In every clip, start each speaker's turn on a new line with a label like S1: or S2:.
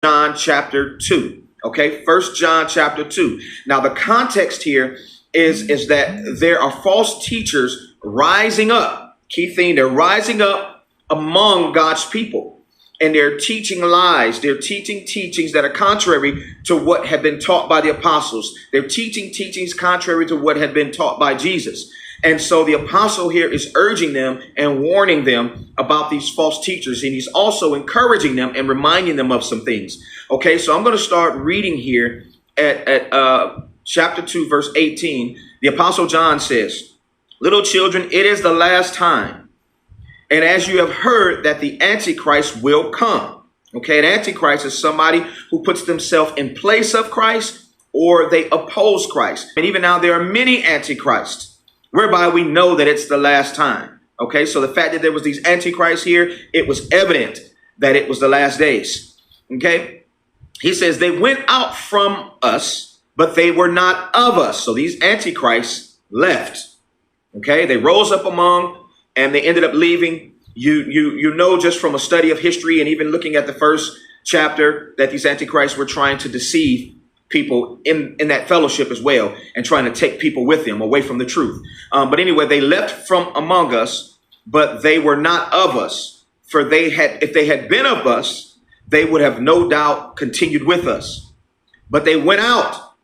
S1: John chapter 2. Okay, First John chapter 2. Now, the context here is that there are false teachers rising up. Key thing, they're rising up among God's people. And they're teaching lies. They're teaching teachings that are contrary to what had been taught by the apostles. They're teaching teachings contrary to what had been taught by Jesus. And so the apostle here is urging them and warning them about these false teachers. And he's also encouraging them and reminding them of some things. Okay, so I'm going to start reading here at chapter 2, verse 18. The apostle John says, "Little children, it is the last time. And as you have heard that the Antichrist will come." Okay, an Antichrist is somebody who puts themselves in place of Christ, or they oppose Christ. And even now there are many Antichrists, whereby we know that it's the last time. Okay, so the fact that there was these Antichrists here, it was evident that it was the last days. Okay, he says they went out from us, but they were not of us. So these Antichrists left. Okay, they rose up among and they ended up leaving. You know, just from a study of history and even looking at the first chapter, that these Antichrists were trying to deceive people in that fellowship as well, and trying to take people with them away from the truth. But anyway, they left from among us, but they were not of us. For if they had been of us, they would have no doubt continued with us. But they went out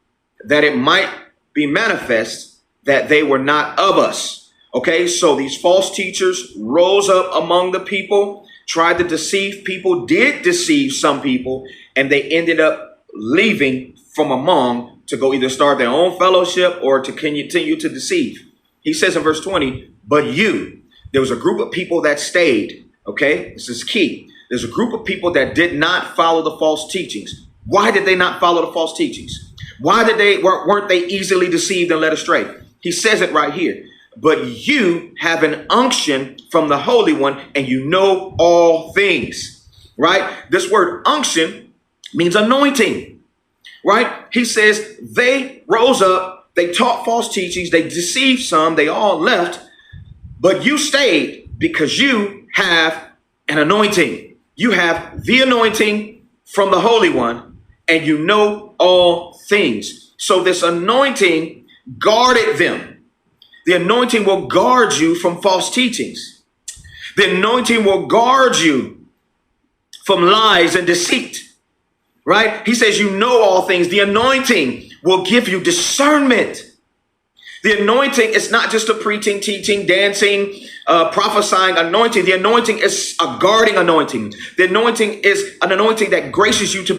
S1: that it might be manifest that they were not of us. Okay, so these false teachers rose up among the people, tried to deceive people, did deceive some people, and they ended up leaving from among to go either start their own fellowship or to continue to deceive. He says in verse 20, "But you," there was a group of people that stayed. Okay, this is key. There's a group of people that did not follow the false teachings. Why did they not follow the false teachings? Why weren't they easily deceived and led astray? He says it right here. "But you have an unction from the Holy One, and you know all things." Right? This word unction means anointing. Right? He says they rose up, they taught false teachings, they deceived some, they all left, but you stayed because you have an anointing. You have the anointing from the Holy One, and you know all things. So this anointing guarded them. The anointing will guard you from false teachings. The anointing will guard you from lies and deceit. Right? He says, you know all things. The anointing will give you discernment. The anointing is not just a preaching, teaching, dancing, prophesying anointing. The anointing is a guarding anointing. The anointing is an anointing that graces you to